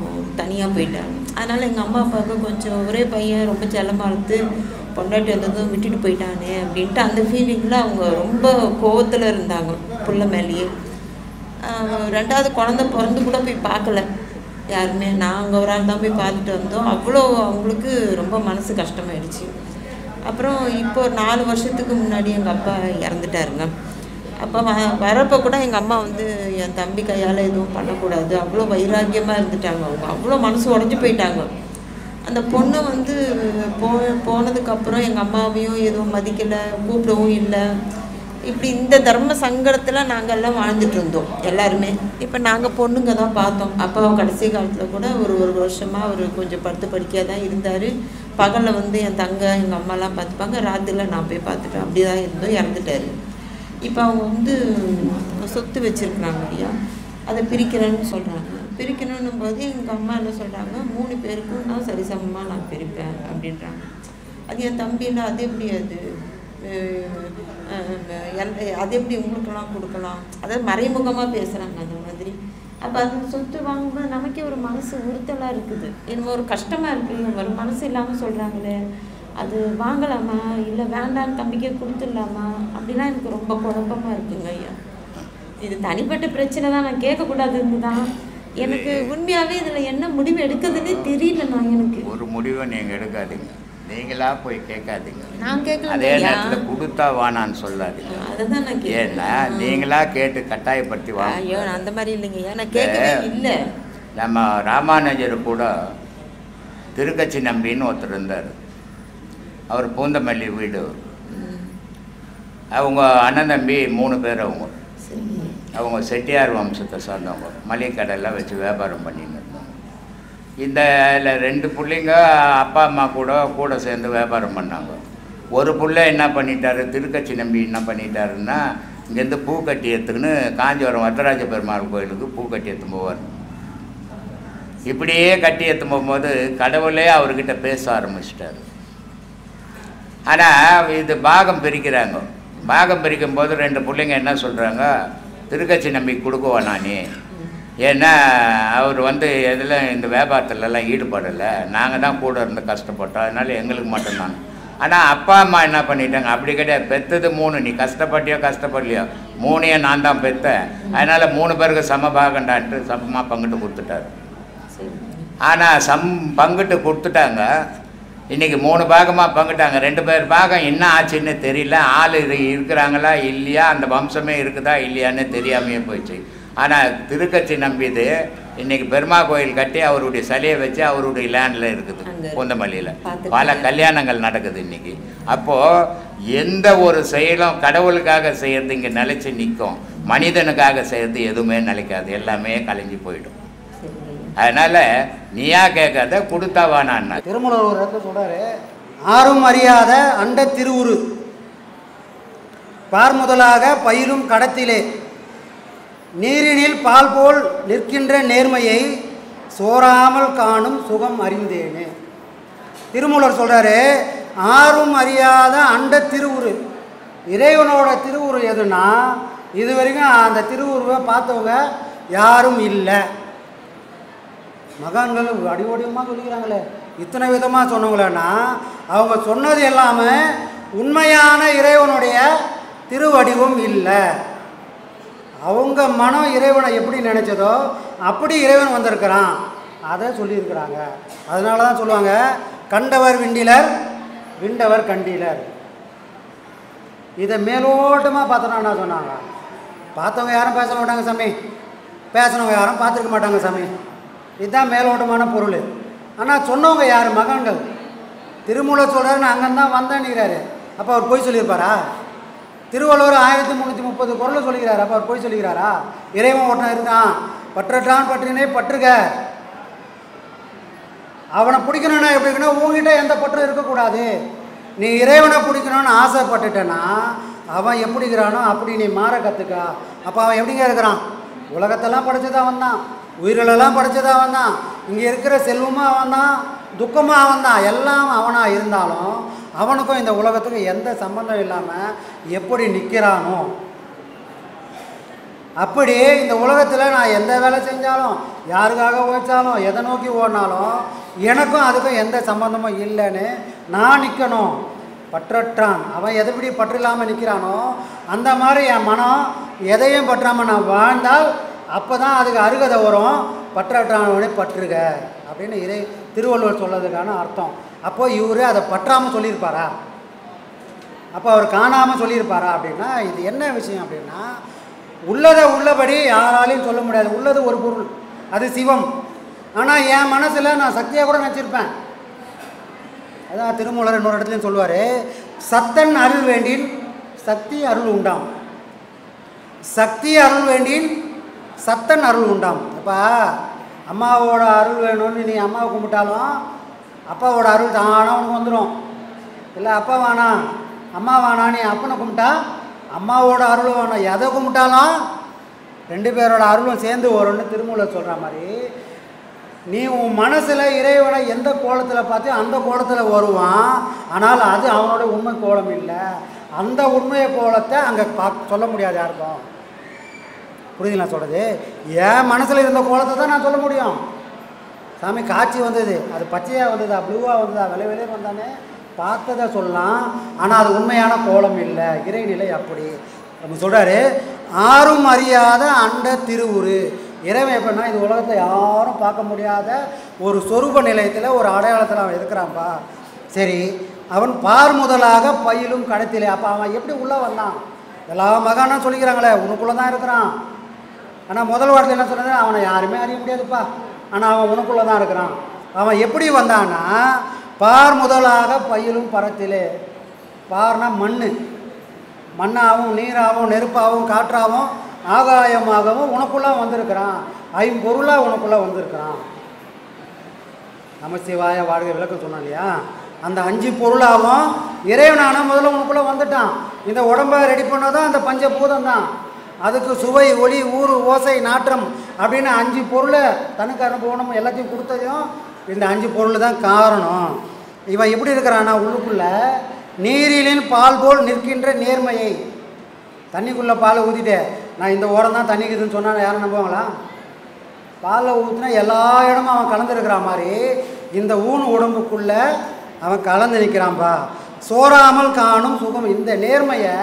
தனியாக போயிட்டாங்க. அதனால் எங்கள் அம்மா அப்பாவுக்கு கொஞ்சம் ஒரே பையன் ரொம்ப செல்லமாக வளர்த்து பொண்டாட்டி வந்ததும் விட்டுட்டு போயிட்டானே அப்படின்ட்டு அந்த ஃபீலிங்கில் அவங்க ரொம்ப கோவத்தில் இருந்தாங்க புள்ள மேலேயே. 2வது குழந்தை பிறந்து கூட போய் பார்க்கல யாருமே. நாங்கள் ஒரு ஆள் தான் போய் பார்த்துட்டு வந்தோம். அவ்வளோ அவங்களுக்கு ரொம்ப மனசு கஷ்டமாயிடுச்சு. அப்புறம் இப்போ 4 வருஷத்துக்கு முன்னாடி எங்கள் அப்பா இறந்துட்டாருங்க. அப்போ வரப்போ கூட எங்கள் அம்மா என் தம்பி கையால் எதுவும் பண்ணக்கூடாது, அவ்வளோ வைராக்கியமாக இருந்துட்டாங்க. அவங்க அவ்வளோ மனசு உடஞ்சி போயிட்டாங்க. அந்த பொண்ணு போனதுக்கப்புறம் எங்கள் அம்மாவையும் எதுவும் மதிக்கலை, கூப்பிடவும் இல்லை. இப்படி இந்த தர்ம சங்கடத்தில் நாங்கள் எல்லாம் வாழ்ந்துட்டு இருந்தோம் எல்லாருமே. இப்போ நாங்கள் பொண்ணுங்க தான் பார்த்தோம். அப்போ கடைசி காலத்தில் கூட ஒரு வருஷமாக அவர் கொஞ்சம் படுத்து படிக்கையாக தான் இருந்தார். பகலில் என் தங்கை எங்கள் அம்மாலாம் பார்த்துப்பாங்க, ராத்திரியில் நான் போய் பார்த்துட்டேன். அப்படி தான் இருந்தோம். இறந்துட்டார். இப்போ அவங்க சொத்து வச்சுருக்குறாங்க இல்லையா, அதை பிரிக்கிறேன்னு சொல்கிறாங்க. பிரிக்கணுன்னும் போது எங்கள் அம்மா என்ன சொல்கிறாங்க, 3 பேருக்கும் நான் சரிசமமாக நான் பிரிப்பேன் அப்படின்றாங்க. அது என் தம்பியில் அது எப்படி அது அது எப்படி உங்களுக்கெல்லாம் கொடுக்கலாம், அதாவது மறைமுகமாக பேசுகிறாங்க அந்த மாதிரி. அப்போ அந்த சொத்து வாங்கும்போது நமக்கே ஒரு மனசு உறுத்தலாக இருக்குது, என்னமோ ஒரு கஷ்டமாக இருக்குது, ஒரு மனசு இல்லாமல் சொல்கிறாங்களே, அது வாங்கலாமா இல்லை வேண்டான்னு தம்பிக்கே கொடுத்துடலாமா அப்படிலாம் எனக்கு ரொம்ப குழப்பமாக இருக்குங்க ஐயா. இது தனிப்பட்ட பிரச்சனை தான், நான் கேட்கக்கூடாதுன்னு தான். எனக்கு உண்மையாகவே இதில் என்ன முடிவு எடுக்கிறதுன்னு தெரியல. நான் எனக்கு ஒரு முடிவை நீங்கள் எடுக்காதீங்க, நீங்களா போய் கேட்காதீங்க. நான் கேட்கல, அதே நேரத்தில் கொடுத்தா வானான்னு சொல்லாதீங்க. அதுதான் நான் ஏன்னா நீங்களா கேட்டு கட்டாயப்படுத்தி வாங்க. ஐயோ நான் அந்த மாதிரி இல்லைங்க, நான் கேட்கவே இல்லை. நம்ம ராமானுஜர் கூட திருக்கச்சி நம்பின்னு ஒருத்தர் இருந்தார். அவர் பூந்தமல்லி வீடு. அவங்க அண்ணன் தம்பி 3 பேர். அவங்க செட்டியார் வம்சத்தை சார்ந்தவங்க. மளிகை கடையெல்லாம் வச்சு வியாபாரம் பண்ணின்னு இருந்தாங்க. இந்த 2 பிள்ளைங்க அப்பா அம்மா கூட சேர்ந்து வியாபாரம் பண்ணாங்க. ஒரு பிள்ளை என்ன பண்ணிட்டாரு, திருக்கச்சி நம்பி என்ன பண்ணிட்டாருன்னா, இங்கேருந்து பூ கட்டி எடுத்துக்கின்னு காஞ்சிபுரம் வரதராஜ பெருமாள் கோயிலுக்கு பூ கட்டி எடுத்து போவார். இப்படியே கட்டி எடுத்து போகும்போது கடவுளே அவர்கிட்ட பேச ஆரம்பிச்சிட்டாரு. ஆனால் இது பாகம் பிரிக்கிறாங்க. பாகம் பிரிக்கும் போது 2 பிள்ளைங்க என்ன சொல்கிறாங்க, திருக்கச்சி நம்பி கொடுக்குவானா நீ, ஏன்னா அவர் எதில் இந்த வியாபாரத்துலலாம் ஈடுபடலை, நாங்கள் தான் கூட இருந்து கஷ்டப்பட்டோம், அதனால் எங்களுக்கு மட்டும்தான். ஆனால் அப்பா அம்மா என்ன பண்ணிட்டாங்க, அப்படி கிடையாது, பெற்றது 3, நீ கஷ்டப்பட்டியோ கஷ்டப்படலையோ 3 நான் தான் பெற்றேன், அதனால் 3 பேருக்கு சம பாகண்டான்ட்டு சமமாக பங்கிட்டு கொடுத்துட்டாரு. ஆனால் பங்கிட்டு கொடுத்துட்டாங்க. இன்றைக்கி 3 பாகமாக பங்கிட்டாங்க. 2 பேர் பாகம் என்ன ஆச்சுன்னு தெரியல. ஆள் இருக்கிறாங்களா இல்லையா, அந்த வம்சமே இருக்குதா இல்லையான்னு தெரியாமையே போயிடுச்சு. ஆனால் திருக்கச்சி நம்பிது இன்றைக்கி பெருமா கோயில் கட்டி அவருடைய சிலையை வச்சு அவருடைய லேண்டில் இருக்குது பூந்தமல்லியில். பல கல்யாணங்கள் நடக்குது இன்றைக்கி. அப்போது எந்த ஒரு செயலும் கடவுளுக்காக செய்கிறது இங்கே நிலைச்சி நிற்கும், மனிதனுக்காக செய்கிறது எதுவுமே நிலைக்காது, எல்லாமே கலைஞ்சி போயிடும். அதனால் நீயா கேட்காத கொடுத்தா வானா. திருமூலர் ஒரு இடத்துல சொல்கிறாரு, ஆறும் அறியாத அண்ட திருவுரு பார் முதலாக பயிலும் கடத்திலே நீரினில் பால் போல் நிற்கின்ற நேர்மையை சோராமல் காணும் சுகம் அறிந்தேனே. திருமூலர் சொல்கிறாரு, ஆறும் அறியாத அண்ட திருவுரு, இறைவனோட திருவுரு எதுனா இது வரைக்கும் அந்த திருவுருவை பார்த்தவங்க யாரும் இல்லை. மகான்கள் அடிவடிவமாக சொல்லிக்கிறாங்களே, இத்தனை விதமாக சொன்னவங்களேன்னா அவங்க சொன்னது எல்லாமே உண்மையான இறைவனுடைய திருவடிவும் இல்லை. அவங்க மனம் இறைவனை எப்படி நினச்சதோ அப்படி இறைவன் வந்திருக்கிறான், அதை சொல்லியிருக்கிறாங்க. அதனால தான் சொல்லுவாங்க, கண்டவர் விண்டிலர் விண்டவர் கண்டிலர். இதை மேலோட்டமாக பார்த்தோன்னா என்ன சொன்னாங்க, பார்த்தவங்க யாரும் பேச மாட்டாங்க சாமி, பேசினவங்க யாரும் பார்த்துருக்க மாட்டாங்க சாமி, இதுதான் மேலோட்டமான பொருள். ஆனால் சொன்னவங்க யார், மகான்கள். திருமூலர் சொல்கிறாருன்னு அங்கேருந்தான் வந்தேன்னுங்கிறாரு, அப்போ அவர் போய் சொல்லியிருப்பாரா? திருவள்ளுவர் 1330 குறள் சொல்லிக்கிறார், அப்போ அவர் போய் சொல்லிக்கிறாரா? இறைவன் ஒருத்தன் இருக்கான், பற்றற்றான் பற்றினே பற்றுக. அவனை பிடிக்கணுன்னா எப்படி இருக்கணும், உங்ககிட்ட எந்த பற்றும் இருக்கக்கூடாது. நீ இறைவனை பிடிக்கணும்னு ஆசைப்பட்டுட்டேன்னா அவன் எப்படிக்கிறானோ அப்படி நீ மாற கற்றுக்க. அப்போ அவன் எப்படிங்க இருக்கிறான், உலகத்தெல்லாம் படைச்சதான் அவன் தான், உயிரிலெல்லாம் படைச்சதான் அவன் தான், இங்கே இருக்கிற செல்வமாக அவன் தான், துக்கமாக அவன் தான், எல்லாம் அவனாக இருந்தாலும் அவனுக்கும் இந்த உலகத்துக்கு எந்த சம்பந்தம் இல்லாமல் எப்படி நிற்கிறானோ அப்படி இந்த உலகத்தில் நான் எந்த வேலை செஞ்சாலும், யாருக்காக ஓய்ச்சாலும், எதை நோக்கி ஓடினாலும் எனக்கும் அதுக்கும் எந்த சம்பந்தமும் இல்லைன்னு நான் நிற்கணும். பற்றற்றான், அவன் எதுபடி பற்று இல்லாமல் நிற்கிறானோ அந்த மாதிரி என் மனம் எதையும் பற்றாமல் நான் வாழ்ந்தால் அப்போ தான் அதுக்கு அருகதை வரும். பற்றற்றானவனே பற்றுக அப்படின்னு திருவள்ளுவர் சொல்லதுக்கான அர்த்தம். அப்போது இவர் அதை பற்றாமல் சொல்லியிருப்பாரா, அப்போ அவர் காணாமல் சொல்லியிருப்பாரா அப்படின்னா இது என்ன விஷயம் அப்படின்னா, உள்ளதை உள்ளபடி யாராலையும் சொல்ல முடியாது. உள்ளது ஒரு பொருள், அது சிவம். ஆனால் என் மனசில் நான் சக்தியாக கூட நினச்சிருப்பேன். அதான் திருமூலர் இன்னொரு இடத்துலையும் சொல்லுவார், சத்தன் அருள் வேண்டின் சக்தி அருள் உண்டாம், சக்தி அருள் வேண்டின் சத்தன் அருள் உண்டாம். அப்போ அம்மாவோட அருள் வேணும்னு நீ அம்மாவை கும்பிட்டாலும் அப்பாவோட அருள் தானாக உனக்கு வந்துடும். இல்லை அப்பா வேணா அம்மா வேணா நீ அப்பனை கும்பிட்டா அம்மாவோட அருளும் வேணும். எதை கும்பிட்டாலும் 2 பேரோட அருளும் சேர்ந்து வரும்னு திருமூலர் சொல்கிற மாதிரி நீ உன் மனசில் இறைவனை எந்த கோலத்தில் பார்த்து அந்த கோலத்தில் வருவான். ஆனால் அது அவனோட உண்மை கோலம் இல்லை. அந்த உண்மையை கோலத்தை அங்கே சொல்ல முடியாது யாருக்கும். புரியுதுங்களா சொல்கிறது? என் மனசில் இருந்த கோலத்தை தான் நான் சொல்ல முடியும். சாமி காட்சி வந்தது, அது பச்சையாக வந்ததா ப்ளூவாக வந்ததா விலை விலையே வந்தானே பார்த்ததை சொல்லலாம். ஆனால் அது உண்மையான கோலம் இல்லை, இறைநிலை அப்படி நம்ம சொல்கிறாரு. ஆரும் அறியாத அண்ட திருவுரு. இறைவன் எப்படின்னா இது உலகத்தை யாரும் பார்க்க முடியாத ஒரு சொரூப நிலையத்தில் ஒரு அடையாளத்தில் அவன் இருக்கிறான்ப்பா. சரி, அவன் பார் முதலாக பயிலும் கடத்திலே. அப்போ அவன் எப்படி உள்ளே வந்தான்? எல்லா மகானும் சொல்லிக்கிறாங்களே உனக்குள்ளே தான் இருக்கிறான். ஆனால் முதல் வாரத்தில் என்ன சொன்னது? அவனை யாருமே அறிய முடியாதுப்பா, ஆனால் அவன் உனக்குள்ளே தான் இருக்கிறான். அவன் எப்படி வந்தான்னா பார் முதலாக பயிலும் பரத்திலே. பார்னா மண், மண்ணாகவும் நீராகவும் நெருப்பாகவும் காற்றாகவும் ஆகாயமாகவும் உனக்குள்ளே வந்திருக்கிறான். ஐம்பொருளாக உனக்குள்ளே வந்திருக்கிறான். நமசிவாய வாழ்க விளக்கம் சொன்னான் இல்லையா? அந்த 5 பொருளாகவும் இறைவனான முதல்ல உனக்குள்ளே வந்துட்டான். இந்த உடம்பை ரெடி பண்ணதான் அந்த பஞ்சபூதம் தான். அதுக்கு சுவை, ஒளி, ஊறு, ஓசை, நாற்றம் அப்படின்னு 5 பொருளை தனக்கு அனுபவம் எல்லாத்தையும் கொடுத்ததையும் இந்த 5 பொருள் தான் காரணம். இவன் எப்படி இருக்கிறான்னா உள்ளுக்குள்ளே நீரிலின் பால் போல் நிற்கின்ற நேர்மையை. தண்ணிக்குள்ளே பாலை ஊற்றிட்டு நான் இந்த ஓரம் தான் தண்ணிக்குதுன்னு சொன்னால் யாரும் நம்புவாங்களா? பாலை ஊற்றினா எல்லா இடமும் அவன் கலந்துருக்கிற மாதிரி இந்த ஊன் உடம்புக்குள்ளே அவன் கலந்து நிற்கிறான்பா. சோறாமல் காணும் சுகம். இந்த நேர்மையை,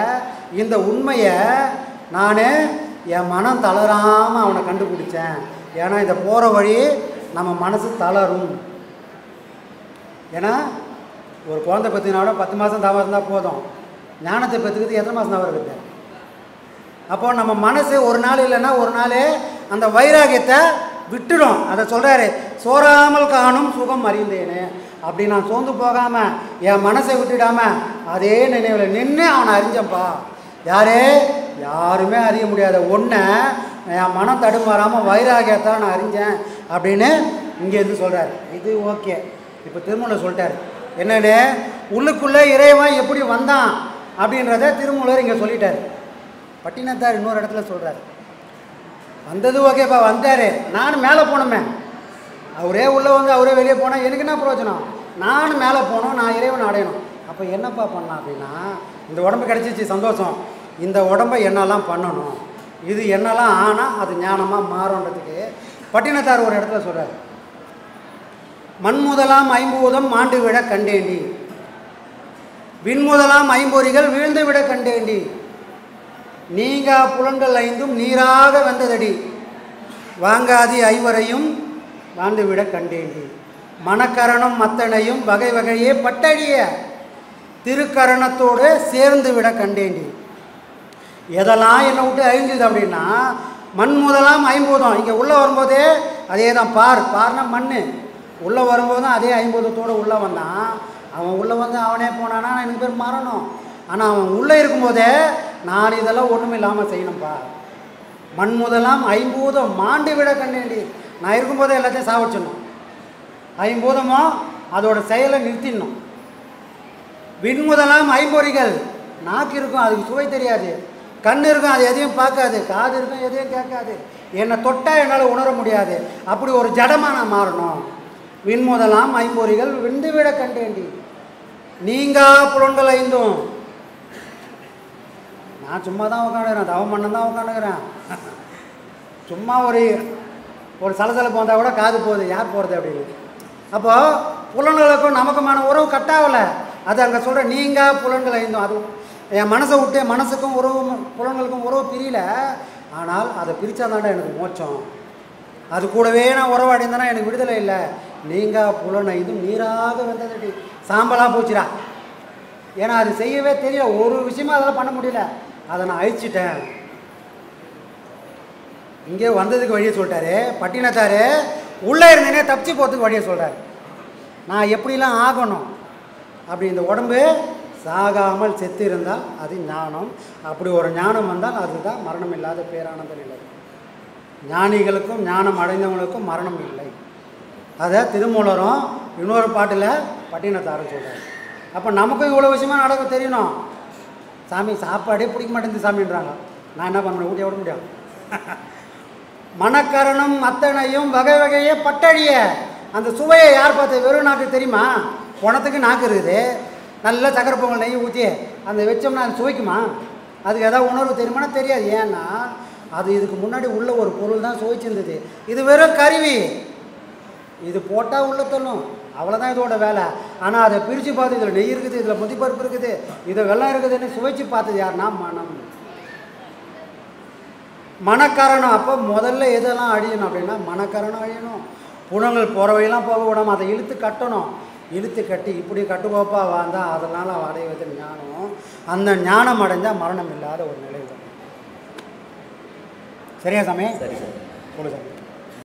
இந்த உண்மையை நான் என் மனம் தளராமல் அவனை கண்டுபிடிச்சேன். ஏன்னா இதை போகிற வழி நம்ம மனசு தளரும். ஏன்னா ஒரு குழந்தை பற்றினோட 10 மாதம் தவறு இருந்தால் போதும், ஞானத்தை பெற்றுக்கிறது எத்தனை மாதம் தவறு இருக்குது? அப்போது நம்ம மனசு ஒரு நாள் இல்லைன்னா ஒரு நாள் அந்த வைராகியத்தை விட்டுடும். அதை சொல்கிறாரு, சோறாமல் காணும் சுகம் அறிந்தேனே. அப்படி நான் சோர்ந்து போகாமல் என் மனசை விட்டுடாமல் அதே நினைவில் நின்று அவனை அறிஞ்சப்பா. யாரே யாருமே அறிய முடியாத ஒன்றை என் மனம் தடுமாறாமல் வைராகியத்தை நான் அறிஞ்சேன் அப்படின்னு இங்கேருந்து சொல்கிறார். இது ஓகே. இப்போ திருமூலர் சொல்லிட்டார் என்னன்னு, உள்ளுக்குள்ளே இறைவன் எப்படி வந்தான் அப்படின்றத திருமூலர் இங்கே சொல்லிட்டார். பட்டினத்தார் இன்னொரு இடத்துல சொல்கிறார், வந்தது ஓகேப்பா வந்தார், நானும் மேலே போனோமே. அவரே உள்ளே வந்து அவரே வெளியே போனால் எனக்கு என்ன பிரயோஜனம்? நானும் மேலே போகணும், நான் இறைவன் அடையணும். அப்போ என்னப்பா பண்ணலாம் அப்படின்னா, இந்த உடம்பு கிடச்சிச்சு சந்தோஷம், இந்த உடம்பை என்னெல்லாம் பண்ணணும், இது என்னெல்லாம் ஆனால் அது ஞானமாக மாறுன்றதுக்கு பட்டினத்தார் ஒரு இடத்துல சொல்கிறார், மண்முதலாம் 5 மாண்டு விட கண்டேண்டி, விண்முதலாம் 5 வீழ்ந்து விட கண்டேண்டி, நீங்கா புலன்கள் 5 நீராக வந்ததடி, வாங்காதி 5 வாழ்ந்து விட கண்டேண்டி, மனக்கரணம் மத்தனையும் வகை வகையே பட்டடிய திருக்கரணத்தோடு சேர்ந்து விட கண்டேண்டி. எதெல்லாம் என்னை விட்டு அழிஞ்சுது அப்படின்னா, மண் முதலாம் 5 இங்கே உள்ளே வரும்போதே அதே தான். பார்னா மண், உள்ளே வரும்போதும் அதே 5 உள்ளே வந்தான். அவன் உள்ளே வந்து அவனே போனானா எனக்கு பேர் மரணம். ஆனால் அவன் உள்ளே இருக்கும்போதே நான் இதெல்லாம் ஒன்றும் இல்லாமல் செய்யணும்ப்பா. மண் முதலாம் 5 மாண்டு விட கண்டேண்டி. நான் இருக்கும்போதே எல்லாத்தையும் சாவச்சிடணும், 5 அதோட செயலை நிறுத்திடணும். விண்முதலாம் 5 நாக்கு இருக்கும், அதுக்கு சுவை தெரியாது, கண் இருக்கும், அது எதையும் பார்க்காது, காது இருக்கும், எதையும் கேட்காது, என்னை தொட்டால் என்னால் உணர முடியாது. அப்படி ஒரு ஜடமாக நான் மாறணும். விண்முதலாம் 5 விண்டு விட கண்டேண்டி, நீங்கா புலன்கள் 5. நான் சும்மா தான் உட்காந்துக்கிறேன், தவம் பண்ண தான் உட்காந்துக்கிறேன். சும்மா ஒரு சலசலப்பு வந்தால் கூட காது போகுது, யார் போகிறது அப்படின்னு. அப்போது புலன்களுக்கும் நமக்குமான உறவு கட்டாகலை. அது அங்கே சொல்கிற நீங்கா புலன்கள் 5. அது என் மனசை விட்டு மனசுக்கும் உறவு புலன்களுக்கும் உறவு பிரியல. ஆனால் அதை பிரித்தாதாண்டா எனக்கு மோட்சம். அது கூடவே நான் உறவாடி இருந்தேன்னா எனக்கு விடுதலை இல்லை. நீங்கா புலன் 5 நீராக வந்ததடி, சாம்பலாக போச்சுடா. ஏன்னா அது செய்யவே தெரியல, ஒரு விஷயமா அதெல்லாம் பண்ண முடியல, அதை நான் அழிச்சிட்டேன். இங்கே வந்ததுக்கு வழியை சொல்லிட்டாரு பட்டினத்தார். உள்ளே இருந்தேனே தப்பிச்சு போகிறதுக்கு வழியை சொல்கிறார். நான் எப்படிலாம் ஆகணும் அப்படி, இந்த உடம்பு சாகாமல் செத்து இருந்தால் அது ஞானம். அப்படி ஒரு ஞானம் வந்தால் அதுதான் மரணம் இல்லாத பேரானந்த நிலை. ஞானிகளுக்கும் ஞானம் அடைந்தவங்களுக்கும் மரணம் இல்லை. அதை திருமூலரும் இன்னொரு பாட்டில் பட்டினத்தாரும் சொல்கிறார். அப்போ நமக்கும் இவ்வளோ விஷயமா நடக்க தெரியணும். சாமி சாப்பாடே பிடிக்க மாட்டேங்குது சாமின்றாங்க, நான் என்ன பண்ண ஊட்டிய விட முடியும்? மனக்கரணம் அத்தனையும் வகை வகையே பட்டடிய. அந்த சுவையை யார் பார்த்து? வெறும் நாக்கு தெரியுமா? குணத்துக்கு நாக்கு இருக்குது, நல்லா சக்கரை பொங்கல் நெய் ஊற்றி அந்த வச்சோம்னா அது சுவைக்குமா? அதுக்கு ஏதாவது உணர்வு தெரியுமானா தெரியாது. ஏன்னா அது இதுக்கு முன்னாடி உள்ள ஒரு பொருள் தான் சுவைச்சிருந்தது. இது வெறும் கருவி, இது போட்டால் உள்ள தள்ளும், அவ்வளோதான் இதோட வேலை. ஆனால் அதை பிரித்து பார்த்து இதில் நெய் இருக்குது, இதில் முந்திப்பருப்பு இருக்குது, இதில் வெள்ளம் இருக்குதுன்னு சுவைச்சு பார்த்தது யாருன்னா மனம், மனக்காரணம். அப்போ முதல்ல எதெல்லாம் அழியணும் அப்படின்னா மனக்காரணம் அழியணும். புணங்கள் போகிற வழியெல்லாம் போக விடாமல் அதை இழுத்து கட்டணும். இழுத்து கட்டி இப்படி கட்டுக்கோப்பாக வாழ்ந்தால் அதனால் அடைவது ஞானம். அந்த ஞானம் அடைஞ்சால் மரணம் இல்லாத ஒரு நிலை. சரியா சாமி? சரி சார். சொல்லு சாமி.